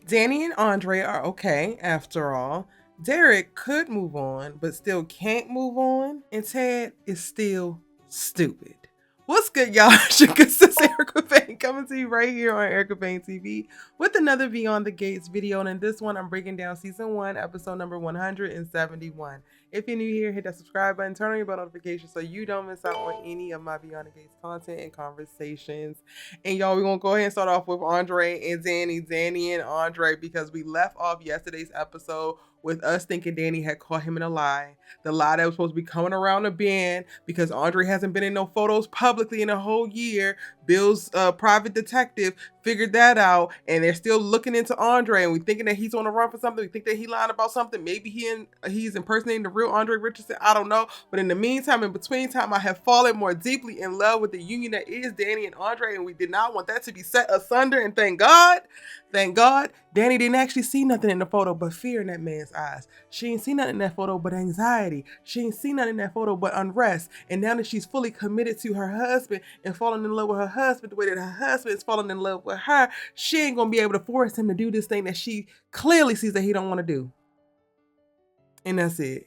Dani and Andre are okay after all. Derek could move on, but still can't move on. And Ted is still stupid. What's good, y'all? This is Erica Payne coming to you right here on Erica Payne TV with another Beyond the Gates video. And in this one, I'm breaking down season 1, episode number 171. If you're new here, hit that subscribe button, turn on your bell notifications so you don't miss out on any of my Beyond the Gates content and conversations. And y'all, we're going to go ahead and start off with Andre and Dani and Andre, because we left off yesterday's episode with us thinking Dani had caught him in a lie. The lie that was supposed to be coming around the bend because Andre hasn't been in no photos publicly in a whole year. Bill's private detective figured that out, and they're still looking into Andre, and we thinking that he's on the run for something. We think that he lied about something. Maybe he's impersonating the real Andre Richardson. I don't know. But in the meantime, in between time, I have fallen more deeply in love with the union that is Dani and Andre, and we did not want that to be set asunder. And thank God, Dani didn't actually see nothing in the photo but fear in that man's eyes. She ain't seen nothing in that photo but anxiety. She ain't seen nothing in that photo but unrest. And now that she's fully committed to her husband and falling in love with her husband the way that her husband is falling in love with her, she ain't gonna be able to force him to do this thing that she clearly sees that he don't want to do. And that's it.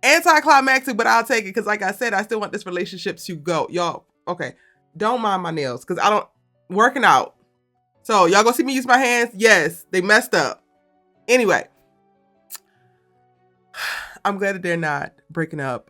Anticlimactic, but I'll take it, because like I said, I still want this relationship to go. Y'all, okay, don't mind my nails, because I don't working out. So y'all gonna see me use my hands? Yes, they messed up. Anyway, I'm glad that they're not breaking up,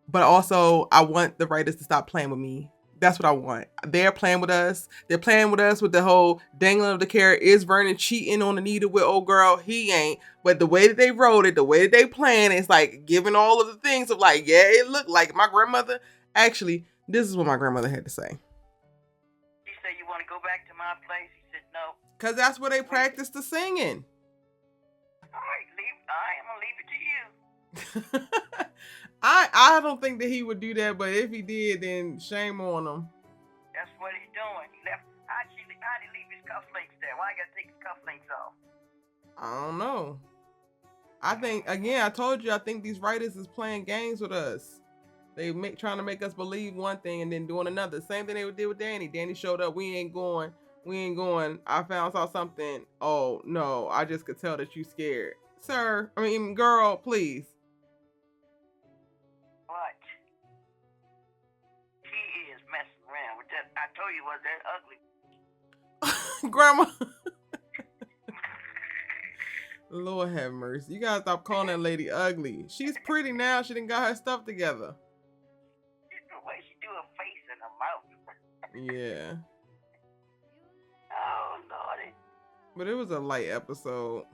but also I want the writers to stop playing with me. That's what I want. They're playing with us. They're playing with us with the whole dangling of the carrot. Is Vernon cheating on Anita with old girl? He ain't. But the way that they wrote it, the way that they plan, it's like giving all of the things of like, yeah, it looked like my grandmother. Actually, this is what my grandmother had to say. She said, "You want to go back to my place?" He said, "No." Because that's where they practice the singing. All right, I'm going to leave it to you. I don't think that he would do that, but if he did, then shame on him. That's what he's doing. He left. How'd he leave his cufflinks there? Why I got to take his cufflinks off? I don't know. I think, again, I told you, I think these writers is playing games with us. They trying to make us believe one thing and then doing another. Same thing they did with Dani. Dani showed up. We ain't going. I found out something. Oh, no. I just could tell that you scared. Sir, girl, please. What? He is messing around with that. I told you it was that ugly. Grandma. Lord have mercy. You gotta stop calling that lady ugly. She's pretty now. She done got her stuff together. The way she do her face and her mouth. Yeah. Oh, Lordy. But it was a light episode.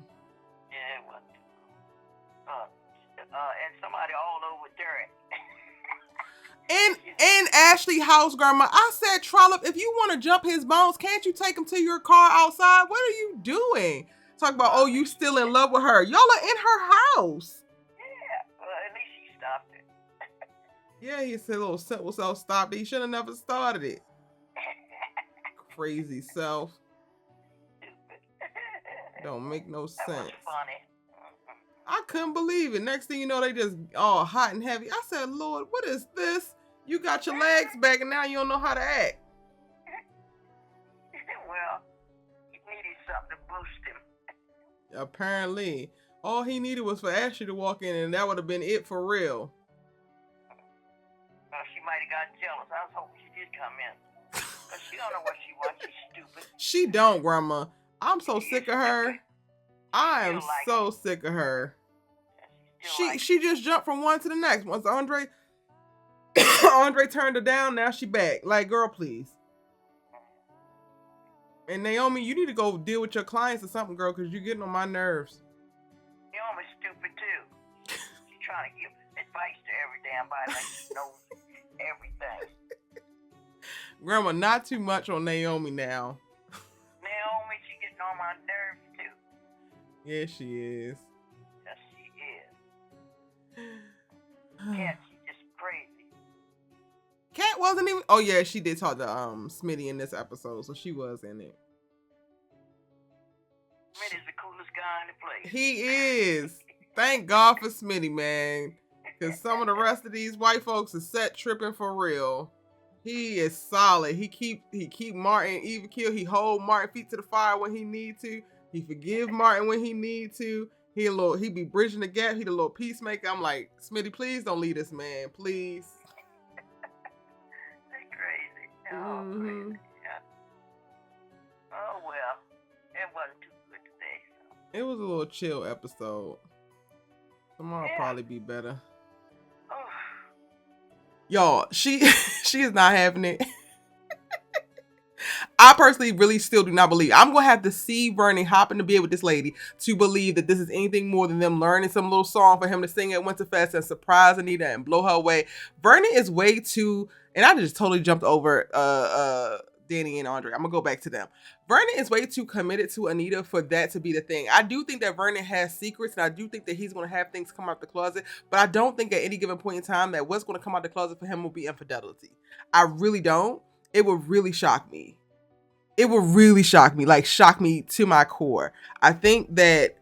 Yeah, it was. And somebody all over Jerri. In Ashley house, Grandma, I said, Trollop, if you want to jump his bones, can't you take him to your car outside? What are you doing? Talk about, oh, you still in love with her. Y'all are in her house. Yeah, well, at least he stopped it. Yeah, he said, little simple self stopped it. He should have never started it. Crazy self. Don't make no sense. That was funny. I couldn't believe it. Next thing you know, they just all hot and heavy. I said, Lord, what is this? You got your legs back and now you don't know how to act. Well, he needed something to boost him. Apparently. All he needed was for Ashley to walk in and that would have been it for real. Well, she might have gotten jealous. I was hoping she did come in. But she don't know what she wants. She's stupid. She don't, Grandma. I'm so sick of her. I am so sick of her. She just jumped from one to the next. Once Andre turned her down, now she back. Like, girl, please. And Naomi, you need to go deal with your clients or something, girl, because you're getting on my nerves. Naomi's stupid too. She's trying to give advice to every damn body like she knows everything. Grandma, not too much on Naomi now. Naomi, she getting on my nerves too. Yes, she is. Yes, she is. Cat, she's just crazy. Cat wasn't even. Oh yeah, she did talk to Smitty in this episode, so she was in it. Smitty's the coolest guy in the place. He is. Thank God for Smitty, man. Because some of the rest of these white folks are set tripping for real. He is solid. He keep Martin even kill. He hold Martin feet to the fire when he need to. He forgive Martin when he need to. He be bridging the gap. He the little peacemaker. I'm like, Smitty, please don't leave this man, please. They're crazy. Oh, crazy. Yeah. Oh well, it wasn't too good today. So. It was a little chill episode. Tomorrow probably be better. Oh. Y'all, she is not having it. I personally really still do not believe. I'm going to have to see Vernon hop in the bed with this lady to believe that this is anything more than them learning some little song for him to sing at Winterfest and surprise Anita and blow her away. Vernon is way too, and I just totally jumped over Dani and Andre. I'm going to go back to them. Vernon is way too committed to Anita for that to be the thing. I do think that Vernon has secrets, and I do think that he's going to have things come out the closet, but I don't think at any given point in time that what's going to come out the closet for him will be infidelity. I really don't. It would really shock me. It would really shock me, like shock me to my core. I think that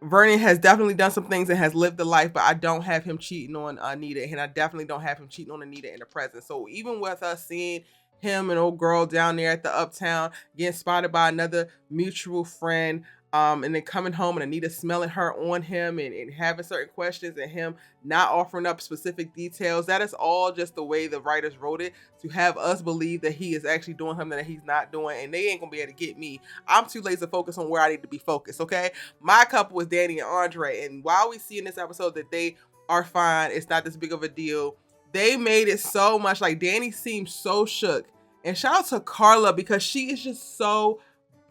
Vernon has definitely done some things and has lived the life, but I don't have him cheating on Anita, and I definitely don't have him cheating on Anita in the present. So even with us seeing him and old girl down there at the Uptown getting spotted by another mutual friend, and then coming home and Anita smelling her on him and having certain questions and him not offering up specific details. That is all just the way the writers wrote it to have us believe that he is actually doing something that he's not doing, and they ain't gonna be able to get me. I'm too laser focused on where I need to be focused, okay? My couple was Dani and Andre, and while we see in this episode that they are fine, it's not this big of a deal. They made it so much like Dani seems so shook. And shout out to Karla because she is just so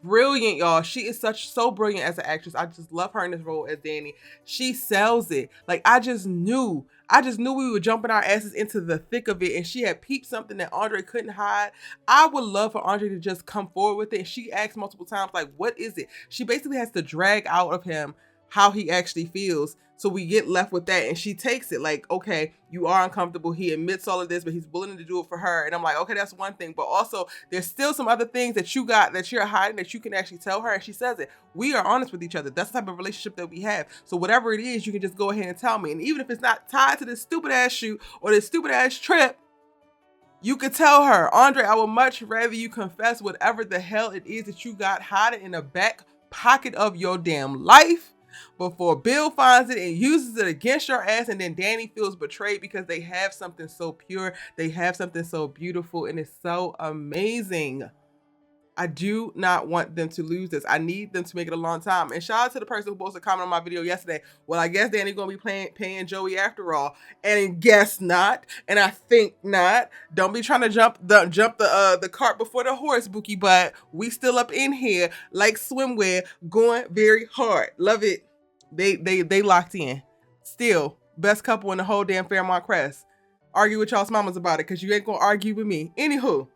brilliant, y'all. She is so brilliant as an actress. I just love her in this role as Dani. She sells it. Like I just knew we were jumping our asses into the thick of it, and she had peeped something that Andre couldn't hide. I would love for Andre to just come forward with it. And she asked multiple times, like, what is it? She basically has to drag out of him how he actually feels. So we get left with that, and she takes it like, okay, you are uncomfortable. He admits all of this, but he's willing to do it for her. And I'm like, okay, that's one thing. But also, there's still some other things that you got that you're hiding that you can actually tell her. And she says it. We are honest with each other. That's the type of relationship that we have. So whatever it is, you can just go ahead and tell me. And even if it's not tied to this stupid ass shoot or this stupid ass trip, you could tell her, Andre, I would much rather you confess whatever the hell it is that you got hiding in the back pocket of your damn life before Bill finds it and uses it against your ass, and then Dani feels betrayed because they have something so pure, they have something so beautiful, and it's so amazing. I do not want them to lose this. I need them to make it a long time. And shout out to the person who posted a comment on my video yesterday. Well, I guess Dani's gonna be paying Joey after all. And guess not. And I think not. Don't be trying to jump the cart before the horse, Bookie. But we still up in here like swimwear, going very hard. Love it. They locked in. Still, best couple in the whole damn Fairmont Crest. Argue with y'all's mamas about it, because you ain't gonna argue with me. Anywho.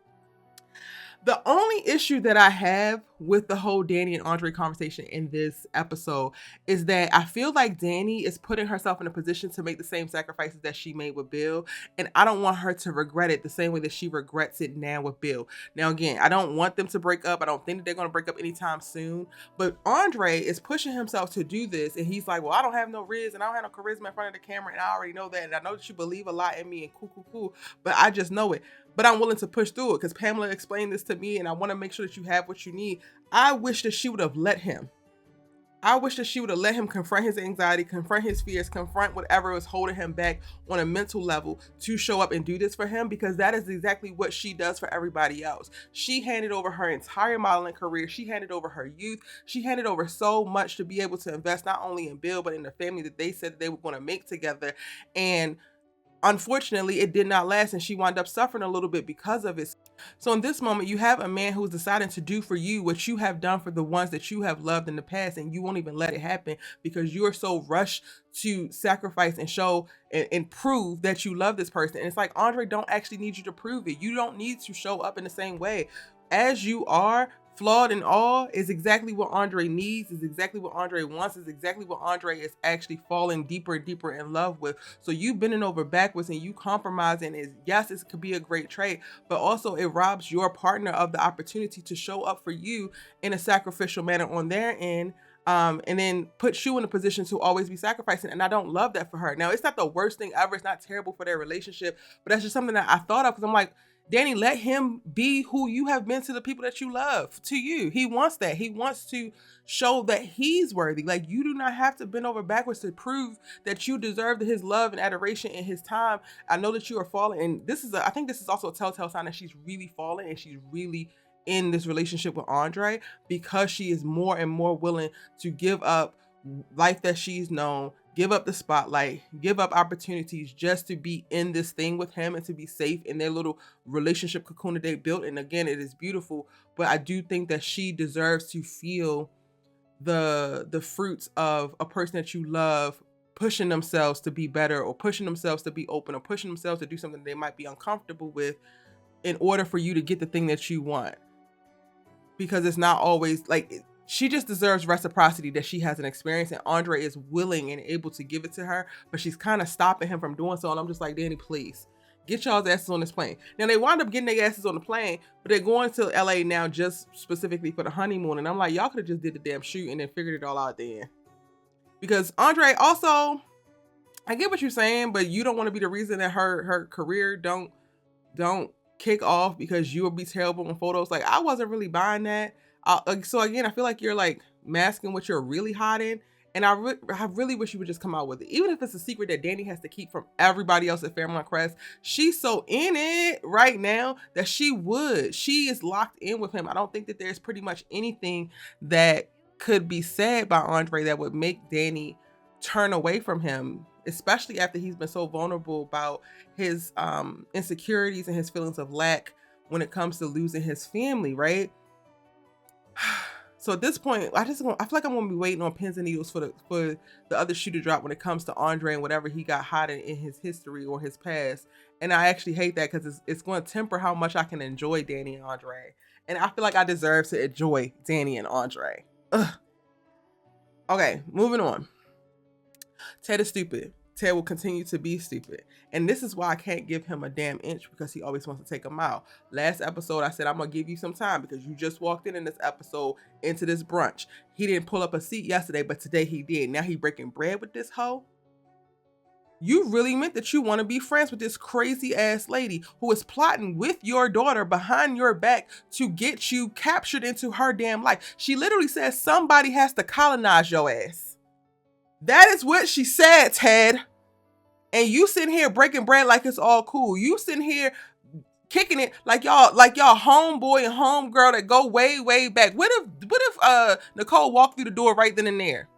The only issue that I have with the whole Dani and Andre conversation in this episode is that I feel like Dani is putting herself in a position to make the same sacrifices that she made with Bill. And I don't want her to regret it the same way that she regrets it now with Bill. Now, again, I don't want them to break up. I don't think that they're going to break up anytime soon. But Andre is pushing himself to do this. And he's like, well, I don't have no riz and I don't have no charisma in front of the camera. And I already know that. And I know that you believe a lot in me and cool. But I just know it. But I'm willing to push through it because Pamela explained this to me, and I want to make sure that you have what you need. I wish that she would have let him. I wish that she would have let him confront his anxiety, confront his fears, confront whatever was holding him back on a mental level to show up and do this for him, because that is exactly what she does for everybody else. She handed over her entire modeling career. She handed over her youth. She handed over so much to be able to invest not only in Bill, but in the family that they said that they were going to make together. And unfortunately, it did not last, and she wound up suffering a little bit because of it. So in this moment, you have a man who's deciding to do for you what you have done for the ones that you have loved in the past, and you won't even let it happen because you're so rushed to sacrifice and show and prove that you love this person. And it's like, Andre don't actually need you to prove it. You don't need to show up in the same way. As you are, flawed and all, is exactly what Andre needs, is exactly what Andre wants, is exactly what Andre is actually falling deeper and deeper in love with. So you bending over backwards and you compromising is, yes, it could be a great trait, but also it robs your partner of the opportunity to show up for you in a sacrificial manner on their end. And then puts you in a position to always be sacrificing. And I don't love that for her. Now, it's not the worst thing ever. It's not terrible for their relationship, but that's just something that I thought of, because I'm like, Dani, let him be who you have been to the people that you love, to you. He wants that. He wants to show that he's worthy. Like, you do not have to bend over backwards to prove that you deserve his love and adoration in his time. I know that you are falling, and I think this is also a telltale sign that she's really falling and she's really in this relationship with Andre, because she is more and more willing to give up life that she's known, give up the spotlight, give up opportunities just to be in this thing with him and to be safe in their little relationship cocoon that they built. And again, it is beautiful, but I do think that she deserves to feel the fruits of a person that you love pushing themselves to be better, or pushing themselves to be open, or pushing themselves to do something they might be uncomfortable with in order for you to get the thing that you want. Because it's not always like, she just deserves reciprocity that she hasn't experienced, and Andre is willing and able to give it to her, but she's kind of stopping him from doing so. And I'm just like, Dani, please get y'all's asses on this plane. Now they wind up getting their asses on the plane, but they're going to LA now just specifically for the honeymoon. And I'm like, y'all could have just did the damn shoot and then figured it all out then. Because Andre also, I get what you're saying, but you don't want to be the reason that her career don't kick off because you will be terrible in photos. Like, I wasn't really buying that. So again, I feel like you're like masking what you're really hot in. And I really wish you would just come out with it. Even if it's a secret that Dani has to keep from everybody else at Fairmont Crest, she's so in it right now that she is locked in with him. I don't think that there's pretty much anything that could be said by Andre that would make Dani turn away from him, especially after he's been so vulnerable about his insecurities and his feelings of lack when it comes to losing his family, right? So at this point, I feel like I'm gonna be waiting on pins and needles for the other shoe to drop when it comes to Andre and whatever he got hot in his history or his past. And I actually hate that because it's going to temper how much I can enjoy Dani and Andre. And I feel like I deserve to enjoy Dani and Andre. Ugh. Okay, moving on. Ted is stupid. Ted will continue to be stupid. And this is why I can't give him a damn inch, because he always wants to take a mile. Last episode, I said, I'm going to give you some time because you just walked in this episode into this brunch. He didn't pull up a seat yesterday, but today he did. Now he breaking bread with this hoe? You really meant that you want to be friends with this crazy ass lady who is plotting with your daughter behind your back to get you captured into her damn life. She literally says somebody has to colonize your ass. That is what she said, Ted. And you sitting here breaking bread like it's all cool. You sitting here kicking it like y'all homeboy and homegirl that go way, way back. What if Nicole walked through the door right then and there?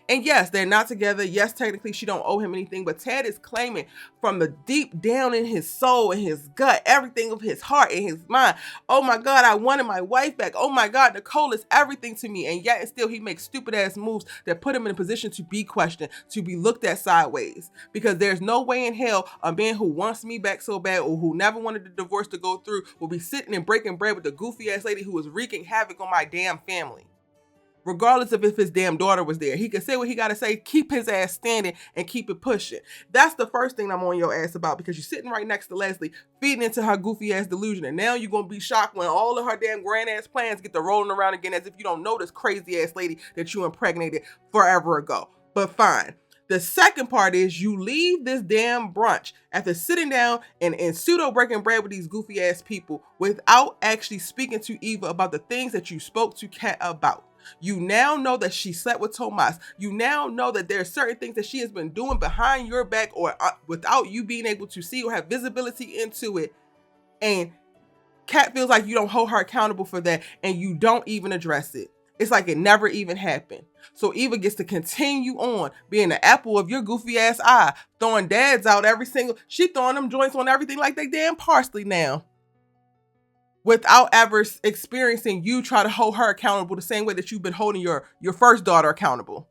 And yes, they're not together. Yes, technically she don't owe him anything, but Ted is claiming from the deep down in his soul and his gut, everything of his heart and his mind. Oh my God, I wanted my wife back. Oh my God, Nicole is everything to me. And yet and still he makes stupid ass moves that put him in a position to be questioned, to be looked at sideways. Because there's no way in hell a man who wants me back so bad or who never wanted the divorce to go through will be sitting and breaking bread with the goofy ass lady who was wreaking havoc on my damn family. Regardless of if his damn daughter was there. He can say what he got to say, keep his ass standing and keep it pushing. That's the first thing I'm on your ass about, because you're sitting right next to Leslie, feeding into her goofy ass delusion. And now you're going to be shocked when all of her damn grand ass plans get to rolling around again as if you don't know this crazy ass lady that you impregnated forever ago. But fine. The second part is you leave this damn brunch after sitting down and pseudo breaking bread with these goofy ass people without actually speaking to Eva about the things that you spoke to Kat about. You now know that she slept with Tomas. You now know that there are certain things that she has been doing behind your back or without you being able to see or have visibility into it. And Kat feels like you don't hold her accountable for that and you don't even address it. It's like it never even happened. So Eva gets to continue on being the apple of your goofy ass eye, throwing dads out she throwing them joints on everything like they damn parsley now. Without ever experiencing you try to hold her accountable the same way that you've been holding your first daughter accountable.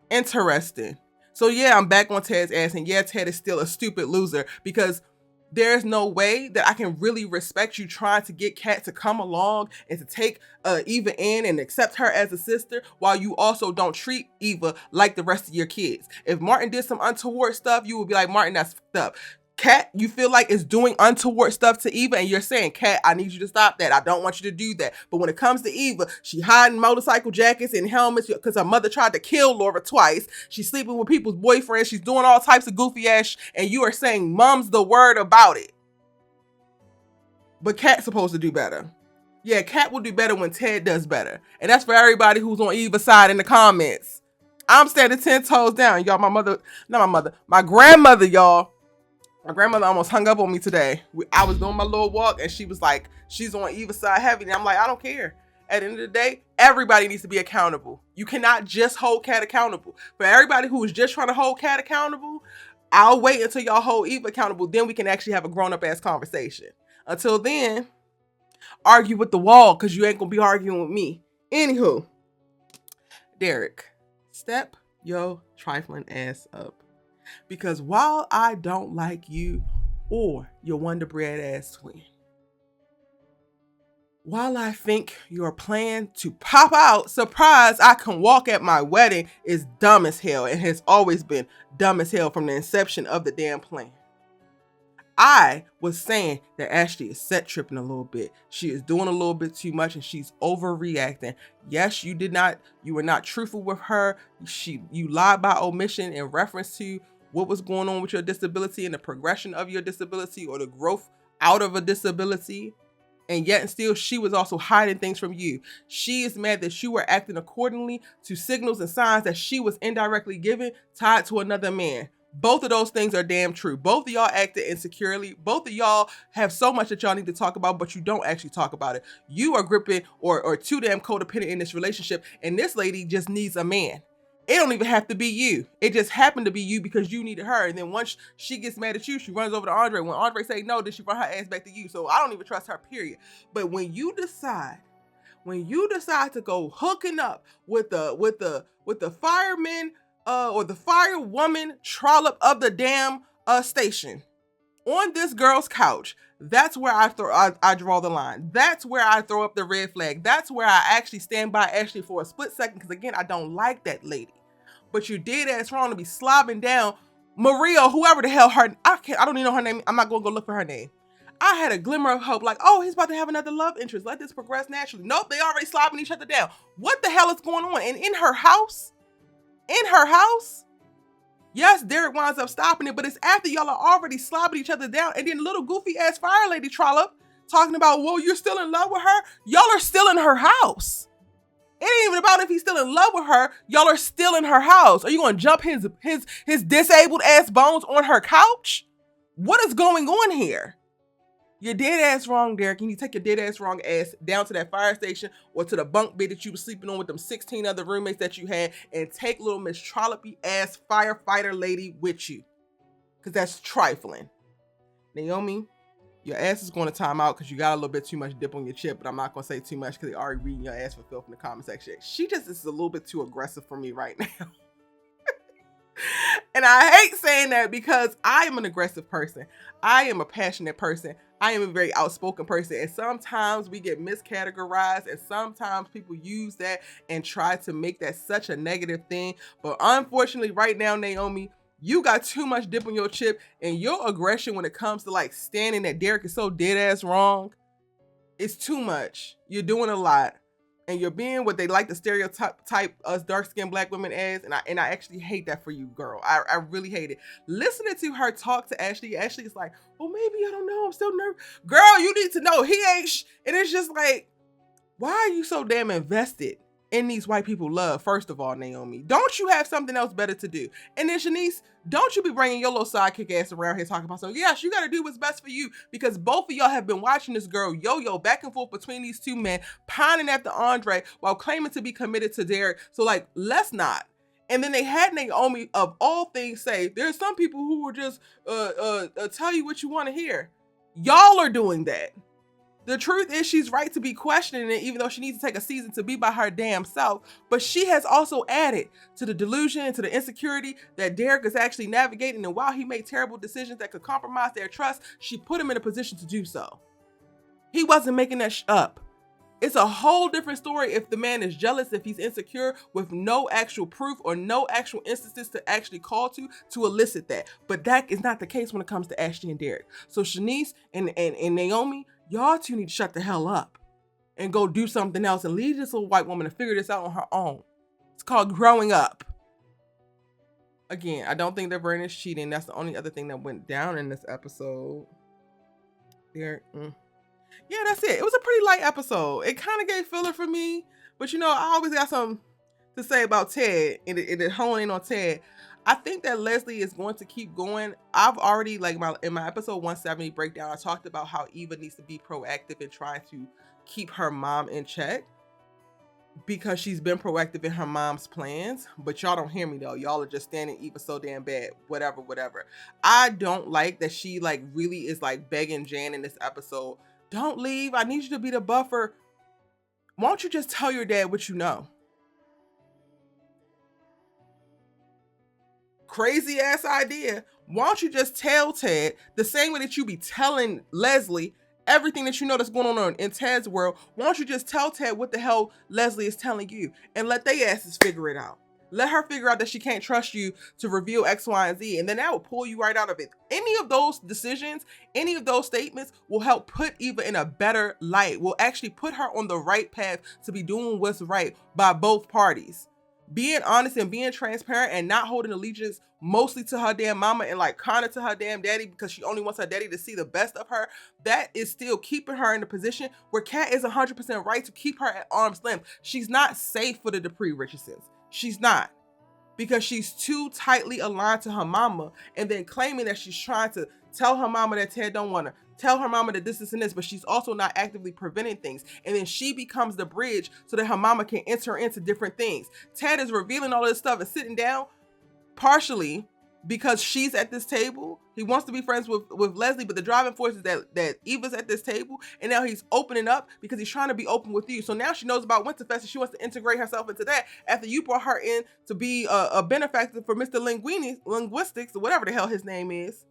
Interesting. So yeah, I'm back on Ted's ass, and yeah, Ted is still a stupid loser, because there's no way that I can really respect you trying to get Kat to come along and to take Eva in and accept her as a sister while you also don't treat Eva like the rest of your kids. If Martin did some untoward stuff, you would be like, Martin, that's fucked up. Kat, you feel like is doing untoward stuff to Eva and you're saying, Kat, I need you to stop that. I don't want you to do that. But when it comes to Eva, she hiding motorcycle jackets and helmets because her mother tried to kill Laura twice. She's sleeping with people's boyfriends. She's doing all types of goofy ass and you are saying mum's the word about it. but Kat's supposed to do better. Yeah, Kat will do better when Ted does better. And that's for everybody who's on either side in the comments. I'm standing 10 toes down. Y'all, my grandmother, y'all. My grandmother almost hung up on me today. I was doing my little walk and she was like, she's on either side heavy. And I'm like, I don't care. At the end of the day, everybody needs to be accountable. You cannot just hold Kat accountable. For everybody who is just trying to hold Kat accountable, I'll wait until y'all hold Eve accountable. Then we can actually have a grown-up ass conversation. Until then, argue with the wall because you ain't going to be arguing with me. Anywho, Derek, step your trifling ass up. Because while I don't like you or your Wonder Bread ass twin, while I think your plan to pop out, surprise, I can walk at my wedding is dumb as hell and has always been dumb as hell from the inception of the damn plan. I was saying that Ashley is set tripping a little bit. She is doing a little bit too much and she's overreacting. Yes, you were not truthful with her. You lied by omission in reference to what was going on with your disability and the progression of your disability or the growth out of a disability. And yet and still, she was also hiding things from you. She is mad that you were acting accordingly to signals and signs that she was indirectly given, tied to another man. Both of those things are damn true. Both of y'all acted insecurely. Both of y'all have so much that y'all need to talk about, but you don't actually talk about it. You are gripping or too damn codependent in this relationship, and this lady just needs a man. It don't even have to be you. It just happened to be you because you needed her. And then once she gets mad at you, she runs over to Andre. When Andre say no, then she run her ass back to you. So I don't even trust her, period. But when you decide to go hooking up with the fireman or the firewoman trollop of the damn station on this girl's couch, that's where I draw the line. That's where I throw up the red flag. That's where I actually stand by Ashley for a split second because again, I don't like that lady. But you did ass wrong to be slobbing down Maria, whoever the hell her. I don't even know her name. I'm not gonna go look for her name. I had a glimmer of hope, like, oh, he's about to have another love interest. Let this progress naturally. Nope, they already slobbing each other down. What the hell is going on? And in her house, yes, Derek winds up stopping it, but it's after y'all are already slobbing each other down. And then little goofy ass fire lady trollop talking about, well, you're still in love with her. Y'all are still in her house. It ain't even about if he's still in love with her. Y'all are still in her house. Are you gonna jump his disabled ass bones on her couch? What is going on here? You're dead ass wrong, Derek. You need to take your dead ass wrong ass down to that fire station or to the bunk bed that you were sleeping on with them 16 other roommates that you had and take little Miss Trollopy ass firefighter lady with you. Cause that's trifling. Naomi, your ass is going to time out because you got a little bit too much dip on your chip, but I'm not going to say too much because they already reading your ass for filth in the comment section. She just is a little bit too aggressive for me right now. And I hate saying that because I am an aggressive person. I am a passionate person. I am a very outspoken person. And sometimes we get miscategorized and sometimes people use that and try to make that such a negative thing. But unfortunately right now, Naomi, you got too much dip on your chip and your aggression when it comes to like standing that Derek is so dead ass wrong. It's too much. You're doing a lot. And you're being what they like to stereotype us dark-skinned black women as. And I actually hate that for you, girl. I really hate it. Listening to her talk to Ashley is like, oh, maybe, I don't know. I'm still nervous. Girl, you need to know he ain't and it's just like, why are you so damn invested in these white people love? First of all, Naomi, don't you have something else better to do? And then Shanice, don't you be bringing your little sidekick ass around here talking about, so yes, you got to do what's best for you because both of y'all have been watching this girl yo-yo back and forth between these two men, pining after Andre while claiming to be committed to Derek. So like, let's not. And then they had Naomi of all things say, there's some people who will just tell you what you want to hear. Y'all are doing that. The truth is she's right to be questioning it, even though she needs to take a season to be by her damn self. But she has also added to the delusion and to the insecurity that Derek is actually navigating. And while he made terrible decisions that could compromise their trust, she put him in a position to do so. He wasn't making that up. It's a whole different story if the man is jealous, if he's insecure with no actual proof or no actual instances to actually call to elicit that. But that is not the case when it comes to Ashley and Derek. So Shanice and Naomi, y'all two need to shut the hell up and go do something else and leave this little white woman to figure this out on her own. It's called growing up. Again, I don't think that Vernon is cheating. That's the only other thing that went down in this episode. Derek, Yeah, that's it. It was a pretty light episode. It kind of gave filler for me, but you know, I always got something to say about Ted, and it honing in on Ted. I think that Leslie is going to keep going. I've already, like, in my episode 170 breakdown, I talked about how Eva needs to be proactive in trying to keep her mom in check, because she's been proactive in her mom's plans. But y'all don't hear me though. Y'all are just standing Eva so damn bad. Whatever. I don't like that she like really is like begging Jan in this episode, don't leave. I need you to be the buffer. Won't you just tell your dad what you know? Crazy ass idea. Why don't you just tell Ted the same way that you be telling Leslie everything that you know that's going on in Ted's world? Why don't you just tell Ted what the hell Leslie is telling you and let they asses figure it out? Let her figure out that she can't trust you to reveal X, Y, and Z, and then that will pull you right out of it. Any of those decisions, any of those statements will help put Eva in a better light, will actually put her on the right path to be doing what's right by both parties. Being honest and being transparent and not holding allegiance mostly to her damn mama and like kind of to her damn daddy because she only wants her daddy to see the best of her, that is still keeping her in a position where Kat is 100% right to keep her at arm's length. She's not safe for the Dupree Richardsons. She's not, because she's too tightly aligned to her mama, and then claiming that she's trying to tell her mama that Ted don't want her, tell her mama that this and this, but she's also not actively preventing things. And then she becomes the bridge so that her mama can enter into different things. Ted is revealing all this stuff and sitting down partially because she's at this table. He wants to be friends with Leslie, but the driving force is that Eva's at this table, and now he's opening up because he's trying to be open with you. So now she knows about Winterfest and she wants to integrate herself into that after you brought her in to be a benefactor for Mr. Linguistics, or whatever the hell his name is.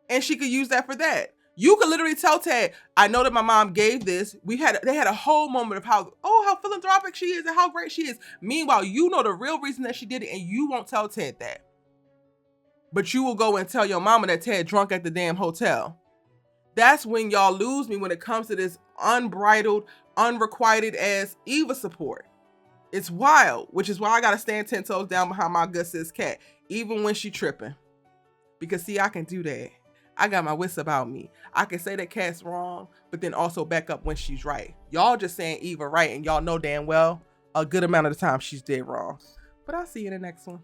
And she could use that for that. You could literally tell Ted, I know that my mom gave this. They had a whole moment of how philanthropic she is and how great she is. Meanwhile, you know the real reason that she did it, and you won't tell Ted that. But you will go and tell your mama that Ted drunk at the damn hotel. That's when y'all lose me when it comes to this unbridled, unrequited ass Eva support. It's wild, which is why I gotta stand 10 toes down behind my good sis Kat, even when she tripping. Because see, I can do that. I got my wits about me. I can say that Kat's wrong, but then also back up when she's right. Y'all just saying Eva right, and y'all know damn well a good amount of the time she's dead wrong. But I'll see you in the next one.